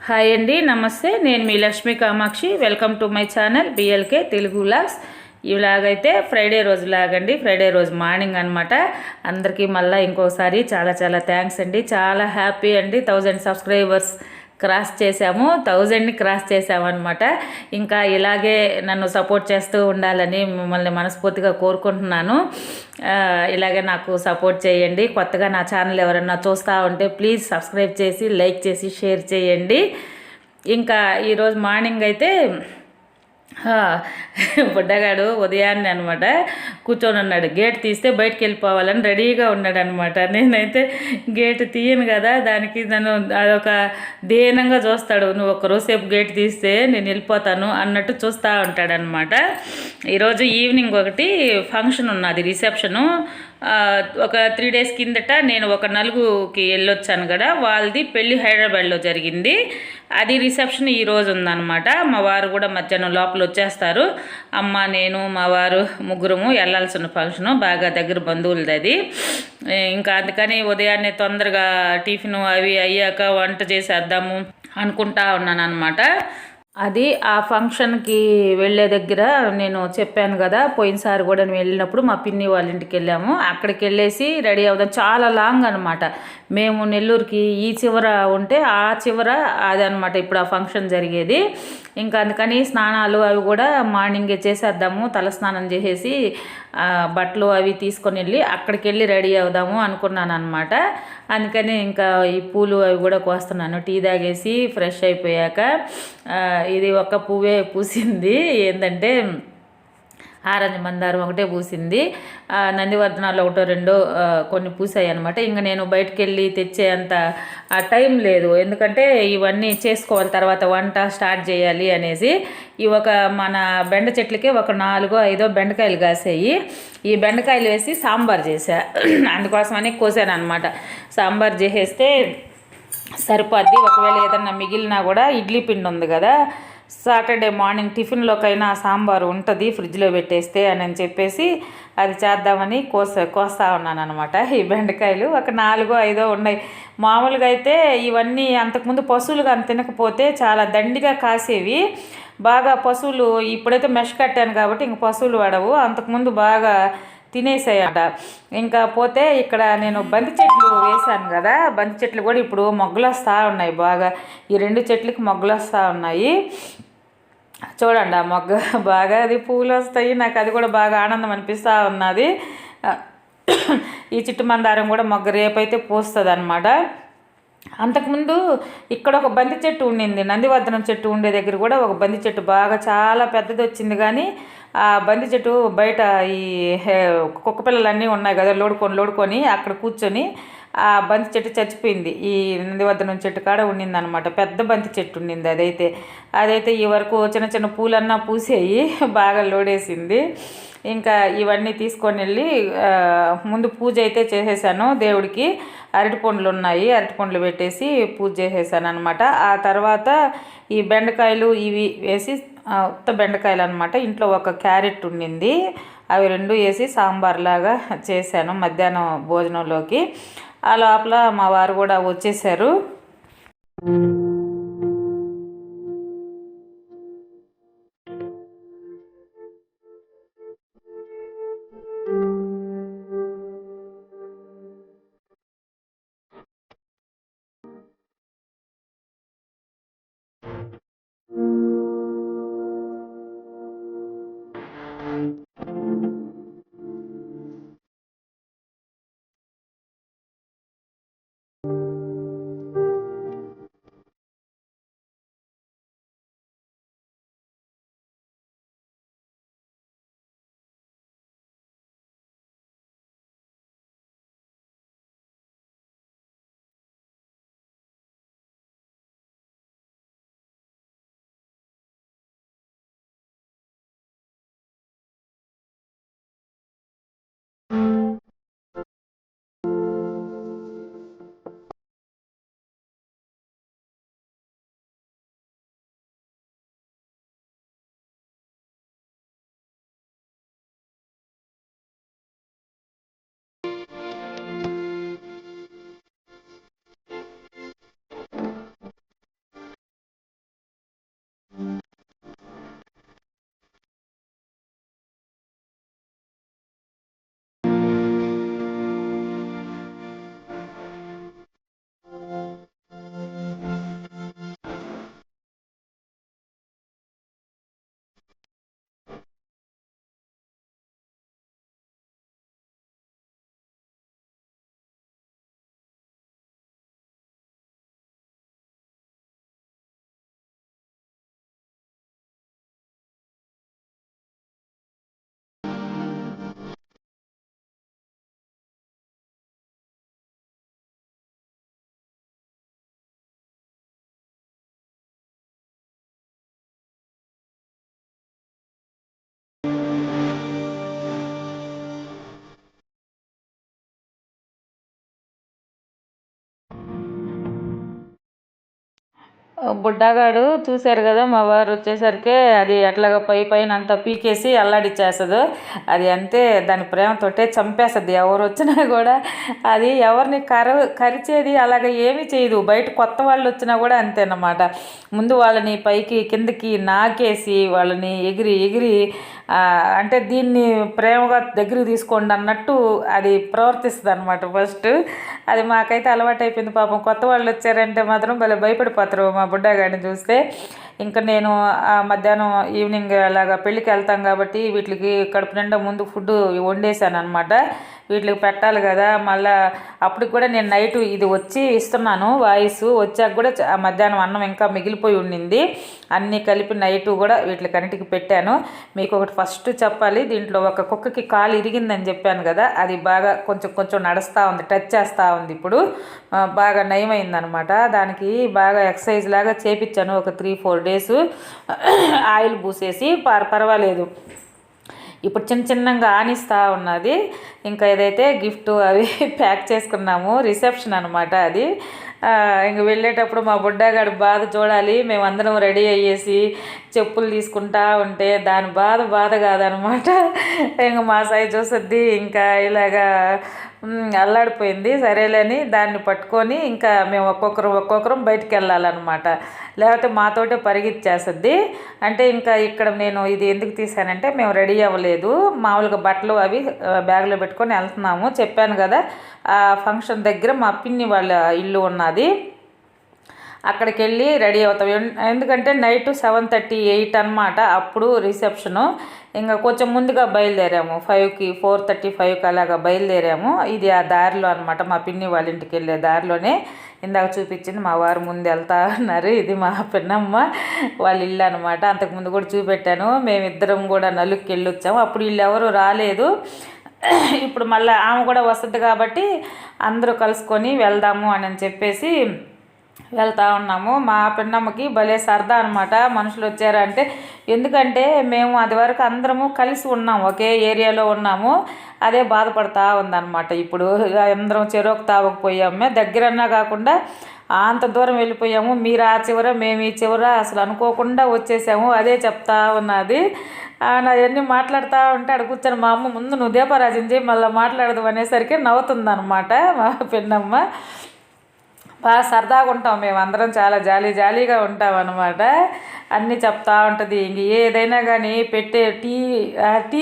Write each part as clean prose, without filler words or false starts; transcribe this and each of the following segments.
Hi అండి, నమస్తే. నేను మీ Lakshmi Kamakshi. Welcome to my channel BLK Telugu vlogs. ఇలాగైతే ఫ్రైడే రోజు లాగండి, ఫ్రైడే రోజు మార్నింగ్ అనమాట. అందరికీ మళ్ళీ ఇంకోసారి చాలా చాలా థ్యాంక్స్ అండి. చాలా హ్యాపీ అండి. 1000 సబ్స్క్రైబర్స్ క్రాస్ చేసాము, 1000ని క్రాస్ చేసామన్నమాట. ఇంకా ఇలాగే నన్ను సపోర్ట్ చేస్తూ ఉండాలని మిమ్మల్ని మనస్ఫూర్తిగా కోరుకుంటున్నాను. ఇలాగే నాకు సపోర్ట్ చేయండి. కొత్తగా నా ఛానల్ ఎవరన్నా చూస్తూ ఉంటే ప్లీజ్ సబ్స్క్రైబ్ చేసి, లైక్ చేసి, షేర్ చేయండి. ఇంకా ఈరోజు మార్నింగ్ అయితే బుడ్డగాడు ఉదయాన్నే అనమాట కూర్చొని ఉన్నాడు. గేట్ తీస్తే బయటికి వెళ్ళిపోవాలని రెడీగా ఉన్నాడు అనమాట. నేనైతే గేట్ తీయను కదా, దానికి నన్ను అదొక దీనంగా చూస్తాడు. నువ్వు ఒక్కరోజుసేపు గేట్ తీస్తే నేను వెళ్ళిపోతాను అన్నట్టు చూస్తూ ఉంటాడనమాట. ఈరోజు ఈవినింగ్ ఒకటి ఫంక్షన్ ఉన్నది, రిసెప్షను. ఒక 3 days కిందట నేను ఒక నలుగుకి వెళ్ళొచ్చాను కదా, వాళ్ళది పెళ్ళి హైదరాబాద్లో జరిగింది. అది రిసెప్షన్ ఈరోజు ఉందన్నమాట. మా వారు కూడా మధ్యాహ్నం లోపల వచ్చేస్తారు. అమ్మ, నేను, మా వారు ముగ్గురము వెళ్ళాల్సిన ఫంక్షను, బాగా దగ్గర బంధువులది అది. ఇంకా అందుకని ఉదయాన్నే తొందరగా టిఫిన్ అవి అయ్యాక వంట చేసేద్దాము అనుకుంటా ఉన్నాను అనమాట. అది ఆ ఫంక్షన్కి వెళ్ళే దగ్గర నేను చెప్పాను కదా, పోయినసారి కూడా నేను వెళ్ళినప్పుడు మా పిన్ని వాళ్ళ ఇంటికి వెళ్ళాము. అక్కడికి వెళ్ళేసి రెడీ అవుదాం. చాలా లాంగ్ అనమాట. మేము నెల్లూరుకి ఈ చివర ఉంటే ఆ చివర అదనమాట ఇప్పుడు ఆ ఫంక్షన్ జరిగేది. ఇంకా అందుకని స్నానాలు అవి కూడా మార్నింగే చేసేద్దాము, తలస్నానం చేసేసి బట్టలు అవి తీసుకొని వెళ్ళి అక్కడికి వెళ్ళి రెడీ అవుదాము అనుకున్నాను అనమాట. అందుకని ఇంకా ఈ పూలు అవి కూడా కోస్తున్నాను. టీ తాగేసి ఫ్రెష్ అయిపోయాక ఇది ఒక పువ్వే పూసింది. ఏంటంటే ఆరెంజ్ మందారం ఒకటే పూసింది. నందివర్ధనాలు ఒకటో రెండో కొన్ని పూసాయి అనమాట. ఇంకా నేను బయటకు వెళ్ళి తెచ్చేంత టైం లేదు, ఎందుకంటే ఇవన్నీ చేసుకోవాలి, తర్వాత వంట స్టార్ట్ చేయాలి అనేసి. ఈ ఒక మన బెండ చెట్లకే ఒక 4-5 బెండకాయలు కాసాయి. ఈ బెండకాయలు వేసి సాంబార్ చేసా. అందుకోసమని కోసాను అనమాట. సాంబార్ చేసేస్తే సరిపోద్ది. ఒకవేళ ఏదన్నా మిగిలినా కూడా ఇడ్లీ పిండి ఉంది కదా, సాటర్డే మార్నింగ్ టిఫిన్లోకైనా సాంబారు ఉంటుంది ఫ్రిడ్జ్లో పెట్టేస్తే అని చెప్పేసి అది చేద్దామని కోస్తా ఉన్నాను అనమాట. ఈ బెండకాయలు ఒక 4-5 ఉన్నాయి. మామూలుగా అయితే ఇవన్నీ అంతకుముందు పశువులుగా తినకపోతే చాలా దండిగా కాసేవి. బాగా పశువులు ఇప్పుడైతే మెష్ కట్టాను కాబట్టి ఇంక పశువులు పడవు. అంతకుముందు బాగా తినేసాయట. ఇంకా పోతే ఇక్కడ నేను బంతి చెట్లు వేశాను కదా, బంతి చెట్లు కూడా ఇప్పుడు మొగ్గలు వస్తూ ఉన్నాయి బాగా. ఈ 2 చెట్లకి మొగ్గలు వస్తూ ఉన్నాయి. చూడండి, ఆ మొగ్గ బాగా అది పూలు వస్తాయి. నాకు అది కూడా బాగా ఆనందం అనిపిస్తూ ఉన్నది. ఈ చిట్టు మందారం కూడా మొగ్గ రేపైతే పూస్తుంది అనమాట. అంతకుముందు ఇక్కడ ఒక బంతి చెట్టు ఉండింది, నందివర్ధనం చెట్టు ఉండే దగ్గర కూడా ఒక బంతి చెట్టు బాగా చాలా పెద్దది వచ్చింది. కానీ ఆ బంతి చెట్టు బయట ఈ కుక్క పిల్లలన్నీ ఉన్నాయి కదా, లోడుకొని అక్కడ కూర్చొని ఆ బంతి చెట్టు చచ్చిపోయింది. ఈ నందివర్ధనం చెట్టు కాడ ఉండింది అనమాట. పెద్ద బంతి చెట్టు ఉండింది. అదైతే ఈ వరకు చిన్న చిన్న పూలన్నా పూసేయి, బాగా లోడేసింది. ఇంకా ఇవన్నీ తీసుకొని వెళ్ళి ముందు పూజ అయితే చేసేసాను దేవుడికి. అరటిపండ్లు ఉన్నాయి, అరటిపండ్లు పెట్టేసి పూజ చేసేసాను అనమాట. ఆ తర్వాత ఈ బెండకాయలు ఇవి వేసి ఉత్త బెండకాయలు అనమాట. ఇంట్లో ఒక క్యారెట్ ఉండింది, అవి 2 వేసి సాంబార్ లాగా చేశాను మధ్యాహ్నం భోజనంలోకి. ఆ లోపల మా వారు కూడా వచ్చేసారు. బుడ్డగాడు చూశారు కదా, మా వారు వచ్చేసరికి అది అట్లాగా పైన అంతా పీకేసి అల్లాడిచ్చేస్తుంది. అది అంతే, దాని ప్రేమతోటే చంపేస్తుంది ఎవరు వచ్చినా కూడా. అది ఎవరిని కరిచేది అలాగ ఏమీ చేయదు. బయట కొత్త వాళ్ళు వచ్చినా కూడా అంతేనమాట. ముందు వాళ్ళని పైకి కిందకి నాకేసి వాళ్ళని ఎగిరి ఎగిరి అంటే దీన్ని ప్రేమగా దగ్గరికి తీసుకోండి అన్నట్టు అది ప్రవర్తిస్తుంది అనమాట ఫస్ట్. అది మాకైతే అలవాటు అయిపోయింది. పాపం కొత్త వాళ్ళు వచ్చారంటే మాత్రం భలే భయపడిపోతారు మా బుడ్డగాడిని చూస్తే. ఇంకా నేను మధ్యాహ్నం ఈవినింగ్ అలాగా పెళ్ళికి వెళ్తాం కాబట్టి వీటికి కడుపు నిండా ముందు ఫుడ్ వండేసాను అనమాట. వీటికి పెట్టాలి కదా, మళ్ళీ అప్పటికి కూడా నేను నైట్ ఇది వచ్చి ఇస్తున్నాను వాయిస్ వచ్చాక కూడా మధ్యాహ్నం అన్నం ఇంకా మిగిలిపోయి ఉండింది. అన్నీ కలిపి నైట్ కూడా వీటి కంటికి పెట్టాను. మీకు ఒకటి ఫస్ట్ చెప్పాలి, దీంట్లో ఒక కుక్కకి కాలు ఇరిగిందని చెప్పాను కదా, అది బాగా కొంచెం నడుస్తూ ఉంది, టచ్ చేస్తూ ఉంది. ఇప్పుడు బాగా నయమైందనమాట. దానికి బాగా ఎక్సర్సైజ్ లాగా చేపించాను ఒక 3-4 డేస్ ఆయిల్ పూసేసి. పర్వాలేదు, ఇప్పుడు చిన్నగా ఆనిస్తూ ఉన్నది. ఇంకా ఏదైతే గిఫ్ట్ అవి ప్యాక్ చేసుకున్నాము, రిసెప్షన్ అనమాట అది. ఇంక వెళ్ళేటప్పుడు మా బుడ్డగాడు బాధ చూడాలి. మేమందరం రెడీ అయ్యేసి చెప్పులు తీసుకుంటా ఉంటే దాని బాధ కాదనమాట. ఇంక మా సైజ్ చూస్తుంది, ఇంకా ఇలాగా అల్లాడిపోయింది. సరేలేని దాన్ని పట్టుకొని ఇంకా మేము ఒక్కొక్కరం బయటికి వెళ్ళాలన్నమాట, లేకపోతే మాతోటే పరిగెత్తేస్తుంది. అంటే ఇంకా ఇక్కడ నేను ఇది ఎందుకు తీసానంటే, మేము రెడీ అవ్వలేదు, మామూలుగా బట్టలు అవి బ్యాగ్లో పెట్టుకొని వెళ్తున్నాము. చెప్పాను కదా, ఆ ఫంక్షన్ దగ్గర మా పిన్ని వాళ్ళ ఇల్లు ఉన్నది, అక్కడికి వెళ్ళి రెడీ అవుతాం. ఎందుకంటే నైట్ 7:30-8 అనమాట అప్పుడు రిసెప్షను. ఇంకా కొంచెం ముందుగా బయలుదేరాము, 5కి 4:35కి అలాగా బయలుదేరాము. ఇది ఆ దారిలో అనమాట, మా పిన్ని వాళ్ళ ఇంటికి వెళ్ళే దారిలోనే ఇందాక చూపించింది. మా వారు ముందు వెళ్తా ఉన్నారు. ఇది మా పిన్నమ్మ వాళ్ళ ఇల్లు అనమాట. అంతకుముందు కూడా చూపెట్టాను. మేమిద్దరం కూడా నలుగుకి వెళ్ళి వచ్చాము. అప్పుడు వీళ్ళు ఎవరు రాలేదు. ఇప్పుడు మళ్ళీ ఆమె కూడా వస్తుంది కాబట్టి అందరూ కలుసుకొని వెళ్దాము అని చెప్పేసి వెళ్తూ ఉన్నాము. మా పిన్నమ్మకి భలే సరదా అనమాట మనుషులు వచ్చారంటే. ఎందుకంటే మేము అది వరకు అందరము కలిసి ఉన్నాము, ఒకే ఏరియాలో ఉన్నాము. అదే బాధపడతా ఉందన్నమాట. ఇప్పుడు అందరం చెరువుకు తావకపోయామే, దగ్గరన్నా కాకుండా అంత దూరం వెళ్ళిపోయాము. మీరు ఆ చివర మేము ఈ చివర, అసలు అనుకోకుండా వచ్చేసాము. అదే చెప్తా ఉన్నది. అవన్నీ మాట్లాడుతూ ఉంటే అక్కడ కూర్చొని మా అమ్మ ముందు నువ్వు దీపారాజన చేయి మళ్ళీ మాట్లాడదు అనేసరికి నవ్వుతుందన్నమాట మా పిన్నమ్మ. బాగా సరదాగా ఉంటాం మేము అందరం, చాలా జాలీగా ఉంటాం అన్నమాట. అన్నీ చెప్తా ఉంటుంది. ఇంక ఏదైనా కానీ పెట్టే టీ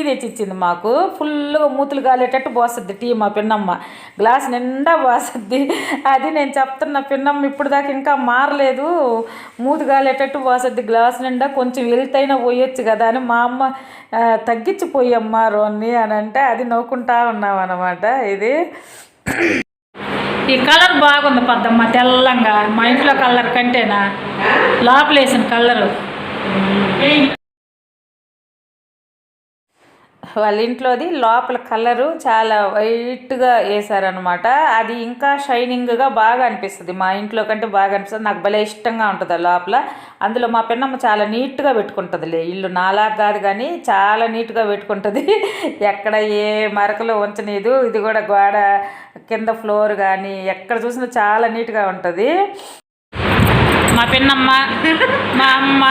తెచ్చిచ్చింది మాకు. ఫుల్గా మూతులు గాలేటట్టు పోస్తుంది టీ మా పిన్నమ్మ, గ్లాస్ నిండా పోస్తుంది. అది నేను చెప్తున్న, పిన్నమ్మ ఇప్పుడు దాకా ఇంకా మారలేదు, మూతి గాలేటట్టు పోస్తుంది గ్లాస్ నిండా, కొంచెం వెళ్తైనా పోయొచ్చు కదా అని. మా అమ్మ తగ్గించిపోయమ్మా రోన్ని అని అంటే అది నవ్వుకుంటా ఉన్నాం అన్నమాట. ఇది ఈ కలర్ బాగుంది పద్దమ్మ, తెల్లంగా. మా ఇంట్లో కలర్ కంటేనా లోపలేసిన కలరు. వాళ్ళ ఇంట్లోది లోపల కలరు చాలా వైట్గా వేసారనమాట. అది ఇంకా షైనింగ్గా బాగా అనిపిస్తుంది, మా ఇంట్లో కంటే బాగా అనిపిస్తుంది. నాకు భలే ఇష్టంగా ఉంటుంది లోపల. అందులో మా పిన్నమ్మ చాలా నీట్గా పెట్టుకుంటుందిలే ఇల్లు, నాలా కాదు కానీ చాలా నీట్గా పెట్టుకుంటుంది. ఎక్కడ ఏ మరకలు ఉంచనీదు. ఇది కూడా గోడ కింద ఫ్లోర్ కానీ ఎక్కడ చూసినా చాలా నీట్గా ఉంటుంది. మా పిన్నమ్మ, మా అమ్మ,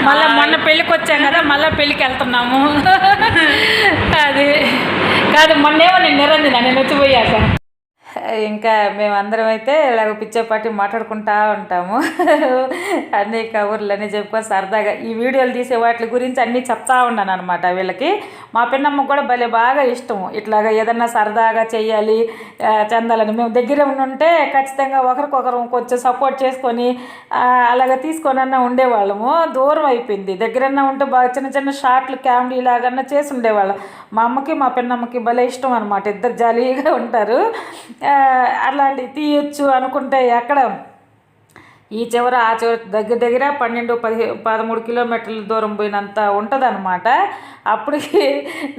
మళ్ళీ మొన్న పెళ్ళికి వచ్చాం కదా, మళ్ళీ పెళ్ళికి వెళ్తున్నాము. అది కాదు, మొన్నేమో నేను నిరంజన నేను వచ్చిపోయాక. ఇంకా మేమందరం అయితే ఇలాగ పిచ్చేపాటి మాట్లాడుకుంటూ ఉంటాము. అన్నీ కబుర్లు అన్నీ చెప్పుకొని సరదాగా ఈ వీడియోలు తీసే వాటి గురించి అన్నీ చెప్తా ఉన్నాను అనమాట వీళ్ళకి. మా పిన్నమ్మకు కూడా భలే బాగా ఇష్టము ఇట్లాగా ఏదన్నా సరదాగా చెయ్యాలి చెందాలని. మేము దగ్గర ఉంటే ఖచ్చితంగా ఒకరికొకరు కొంచెం సపోర్ట్ చేసుకొని అలాగ తీసుకొనన్నా ఉండేవాళ్ళము. దూరం అయిపోయింది, దగ్గరన్నా ఉంటే బాగా చిన్న షార్ట్లు కామెడీ ఇలాగన్నా చేసి ఉండేవాళ్ళం. మా అమ్మకి మా పిన్నమ్మకి భలే ఇష్టం అనమాట, ఇద్దరు జాలీగా ఉంటారు. అలాంటివి తీయచ్చు అనుకుంటే ఎక్కడ ఈ చివర ఆ చివర దగ్గర 12-13 కిలోమీటర్ల దూరం పోయినంత ఉంటుంది అనమాట. అప్పటికి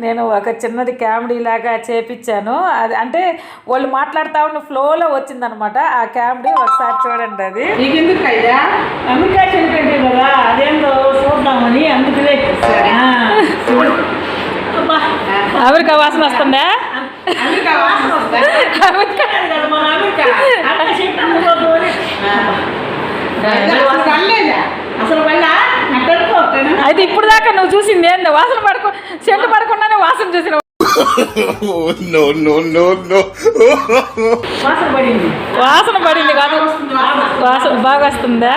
నేను ఒక చిన్నది కామెడీ లాగా చేపించాను. అది అంటే వాళ్ళు మాట్లాడుతూ ఉన్న ఫ్లోలో వచ్చిందనమాట ఆ కామెడీ. ఒకసారి చూడండి. అది కదా అదేందో చూద్దామని అందుకనే అమెరికా వాసన వస్తుందా? అయితే ఇప్పుడు దాకా నువ్వు చూసింది ఏందో వాసన సెంటు పడకుండానే వాసన చూసిన వాసన పడింది కాదు వాసన బాగా వస్తుందా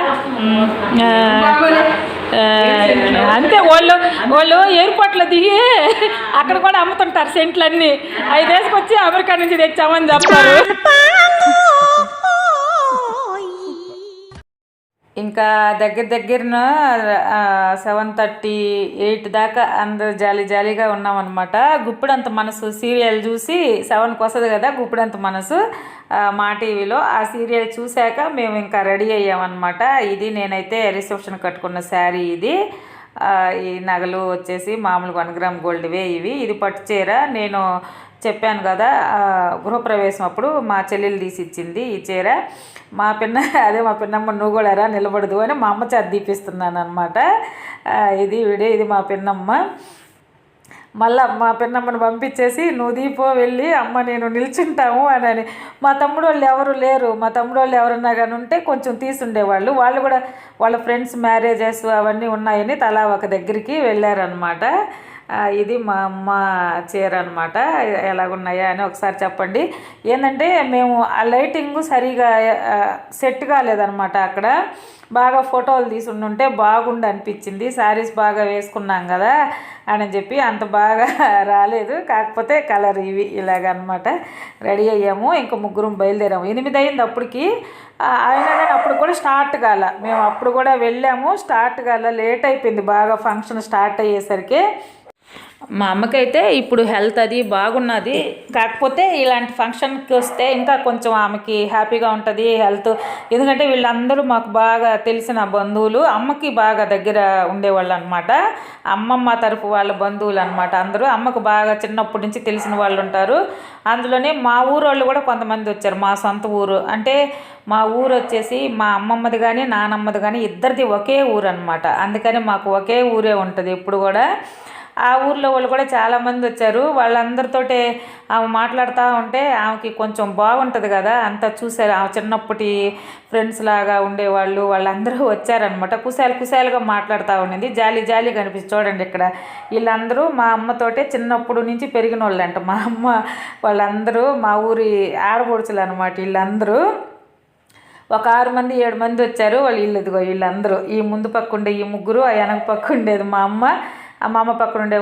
అంతే వాళ్ళు ఎయిర్పోర్ట్లో దిగి అక్కడ కూడా అమ్ముతుంటారు సెంట్లన్నీ అవి తీసుకొచ్చి అమెరికా నుంచి తెచ్చామని చెప్తారు ఇంకా దగ్గరన 7:30, 8 దాకా అందరు జాలీగా ఉన్నామన్నమాట. గుప్పుడంత మనసు సీరియల్ చూసి 7కి వస్తుంది కదా గుప్పుడంత మనసు మా టీవీలో. ఆ సీరియల్ చూశాక మేము ఇంకా రెడీ అయ్యామన్నమాట. ఇది నేనైతే రిసెప్షన్ కట్టుకున్న శారీ. ఇది ఈ నగలు వచ్చేసి మామూలుగా 1 గ్రామ్ గోల్డ్వే ఇవి. ఇది పట్టు చీర నేను చెప్పాను కదా గృహప్రవేశం అప్పుడు మా చెల్లెలు తీసి ఇచ్చింది ఈ చీర. మా పిన్నమ్మ నువ్వు కూడా రా నిలబడదు అని మా అమ్మ చేత దీపిస్తున్నాను అనమాట. ఇది మా పిన్నమ్మ. మళ్ళీ మా పిన్నమ్మని పంపించేసి నువ్వు దీపో వెళ్ళి అమ్మ నేను నిల్చుంటాము అని. మా తమ్ముడు వాళ్ళు ఎవరు లేరు. మా తమ్ముడు వాళ్ళు ఎవరన్నా కానీ ఉంటే కొంచెం తీసుండేవాళ్ళు. వాళ్ళు కూడా వాళ్ళ ఫ్రెండ్స్ మ్యారేజెస్ అవన్నీ ఉన్నాయని తలా ఒక దగ్గరికి వెళ్ళారనమాట. ఇది మా అమ్మ చీర అనమాట. ఎలాగున్నాయా అని ఒకసారి చెప్పండి. ఏంటంటే మేము ఆ లైటింగ్ సరిగా సెట్ కాలేదనమాట. అక్కడ బాగా ఫోటోలు తీసుంటే బాగుండి అనిపించింది. శారీస్ బాగా వేసుకున్నాం కదా అని చెప్పి అంత బాగా రాలేదు. కాకపోతే కలర్ ఇవి ఇలాగనమాట. రెడీ అయ్యాము. ఇంకా ముగ్గురం బయలుదేరాము. 8 అయింది అప్పటికి. అయినా కానీ అప్పుడు కూడా స్టార్ట్ కాల. మేము అప్పుడు కూడా వెళ్ళాము, స్టార్ట్ కాల. లేట్ అయిపోయింది బాగా ఫంక్షన్ స్టార్ట్ అయ్యేసరికి. మా అమ్మకైతే ఇప్పుడు హెల్త్ అది బాగున్నది. కాకపోతే ఇలాంటి ఫంక్షన్కి వస్తే ఇంకా కొంచెం ఆమెకి హ్యాపీగా ఉంటుంది హెల్త్. ఎందుకంటే వీళ్ళందరూ మాకు బాగా తెలిసిన బంధువులు. అమ్మకి బాగా దగ్గర ఉండేవాళ్ళు అనమాట. అమ్మమ్మ తరపు వాళ్ళ బంధువులు అనమాట అందరూ. అమ్మకు బాగా చిన్నప్పటి నుంచి తెలిసిన వాళ్ళు ఉంటారు. అందులోనే మా ఊరు వాళ్ళు కూడా కొంతమంది వచ్చారు. మా సొంత ఊరు అంటే మా ఊరు వచ్చేసి మా అమ్మమ్మది కానీ నానమ్మది కానీ ఇద్దరిది ఒకే ఊరు అనమాట. అందుకని మాకు ఒకే ఊరే ఉంటుంది ఎప్పుడు కూడా. ఆ ఊర్లో వాళ్ళు కూడా చాలామంది వచ్చారు. వాళ్ళందరితోటే ఆమె మాట్లాడుతూ ఉంటే ఆమెకి కొంచెం బాగుంటుంది కదా. అంతా చూసారు. ఆమె చిన్నప్పటి ఫ్రెండ్స్ లాగా ఉండేవాళ్ళు వాళ్ళందరూ వచ్చారనమాట. కుశాలుగా మాట్లాడుతూ ఉండింది. జాలీగా అనిపిస్తుంది. చూడండి ఇక్కడ వీళ్ళందరూ మా అమ్మతోటే చిన్నప్పుడు నుంచి పెరిగిన వాళ్ళంట. మా అమ్మ వాళ్ళందరూ మా ఊరి ఆడపడుచులు అనమాట. వీళ్ళందరూ ఒక 6 మంది 7 మంది వచ్చారు. వాళ్ళు వీళ్ళందరూ ఈ ముందు పక్క ఉండే ఈ ముగ్గురు, ఆ వెనక పక్క ఉండేది మా అమ్మ, మా అమ్మ పక్కన ఉండే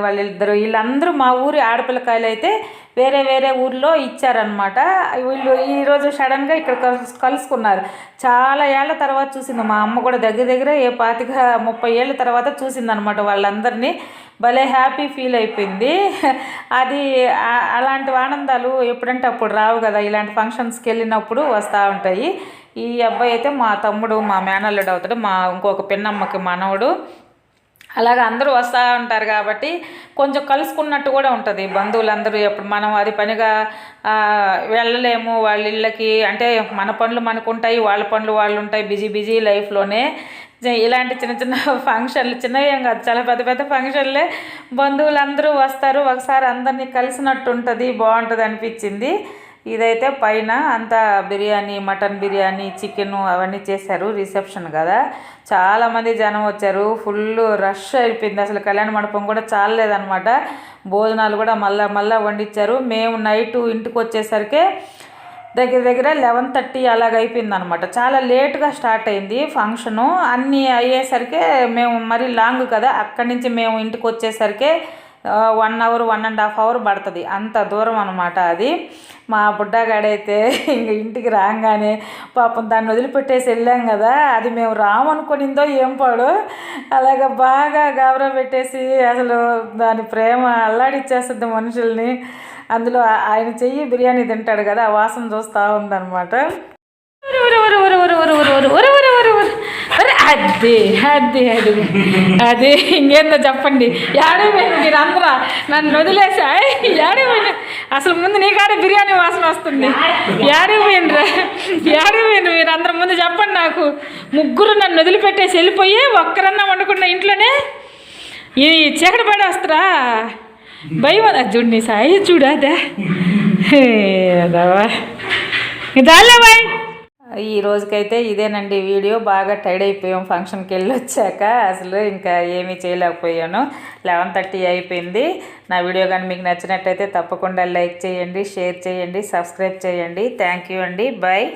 వీళ్ళందరూ మా ఊరి ఆడపిల్లకాయలు అయితే వేరే ఊర్లో ఇచ్చారనమాట. వీళ్ళు ఈరోజు సడన్గా ఇక్కడ కలుసుకున్నారు. చాలా ఏళ్ల తర్వాత చూసింది మా అమ్మ కూడా. దగ్గర 25-30 ఏళ్ళ తర్వాత చూసిందనమాట వాళ్ళందరినీ. భలే హ్యాపీ ఫీల్ అయిపోయింది. అది అలాంటి ఆనందాలు ఎప్పుడంటే అప్పుడు రావు కదా. ఇలాంటి ఫంక్షన్స్కి వెళ్ళినప్పుడు వస్తూ ఉంటాయి. ఈ అబ్బాయి అయితే మా తమ్ముడు, మా మేనల్లుడు అవుతాడు. మా ఇంకొక పిన్నమ్మకి మనవడు. అలాగ అందరూ వస్తూ ఉంటారు కాబట్టి కొంచెం కలుసుకున్నట్టు కూడా ఉంటుంది బంధువులందరూ. ఎప్పుడు మనం అది పనిగా వెళ్ళలేము వాళ్ళ ఇళ్ళకి. అంటే మన పనులు మనకు ఉంటాయి, వాళ్ళ పనులు వాళ్ళు ఉంటాయి. బిజీ లైఫ్లోనే ఇలాంటి చిన్న ఫంక్షన్లు, చిన్నవేం కాదు చాలా పెద్ద ఫంక్షన్లే, బంధువులందరూ వస్తారు. ఒకసారి అందరినీ కలిసినట్టు ఉంటుంది, బాగుంటుంది అనిపించింది. ఇదైతే పైన అంతా బిర్యానీ, మటన్ బిర్యానీ, చికెను అవన్నీ చేశారు. రిసెప్షన్ కదా, చాలామంది జనం వచ్చారు. ఫుల్ రష్ అయిపోయింది. అసలు కళ్యాణ మండపం కూడా చాలలేదనమాట. భోజనాలు కూడా మళ్ళా వండించారు. మేము నైటు ఇంటికి వచ్చేసరికి దగ్గర 11:30 అలాగ అయిపోయింది అనమాట. చాలా లేట్గా స్టార్ట్ అయింది ఫంక్షను. అన్నీ అయ్యేసరికి మేము మరీ లాంగ్ కదా, అక్కడి నుంచి మేము ఇంటికి వచ్చేసరికి 1 అవర్ 1.5 అవర్ పడుతుంది. అంత దూరం అనమాట అది. మా బుడ్డగాడైతే ఇంక ఇంటికి రాగానే పాపం దాన్ని వదిలిపెట్టేసి వెళ్ళాం కదా, అది మేము రామనుకునిందో ఏం పాడు అలాగ బాగా గాబరా పెట్టేసి అసలు దాని ప్రేమ అల్లాడిచ్చేస్తుంది మనుషుల్ని. అందులో ఆయన చెయ్యి బిర్యానీ తింటాడు కదా, ఆ వాసన చూస్తూ ఉందన్నమాట. అదే ఇంకేందో చెప్పండి. ఏడైపోయింది మీరు అందరూ నన్ను వదిలేసా. ఏడైపోయింది అసలు. ముందు నీకాడే బిర్యానీ వాసన వస్తుంది. ఏడైపోయింది మీరు అందరూ. ముందు చెప్పండి నాకు. ముగ్గురు నన్ను వదిలిపెట్టేసి వెళ్ళిపోయి ఒక్కరన్నా వండుకున్న ఇంట్లోనే ఈ చీకటి పడి వస్తారా భయం. చూడు నీ సాయి చూడు. అదే దాలే బాయ్. ఈ రోజుకైతే ఇదేనండి వీడియో. బాగా టైర్డ్ అయిపోయాం ఫంక్షన్కి వెళ్ళి వచ్చాక, అసలు ఇంకా ఏమీ చేయలేకపోయాను. 11:30 అయిపోయింది. నా వీడియో కానీ మీకు నచ్చినట్టయితే తప్పకుండా లైక్ చేయండి, షేర్ చేయండి, సబ్స్క్రైబ్ చేయండి. థ్యాంక్ యూ అండి. బాయ్.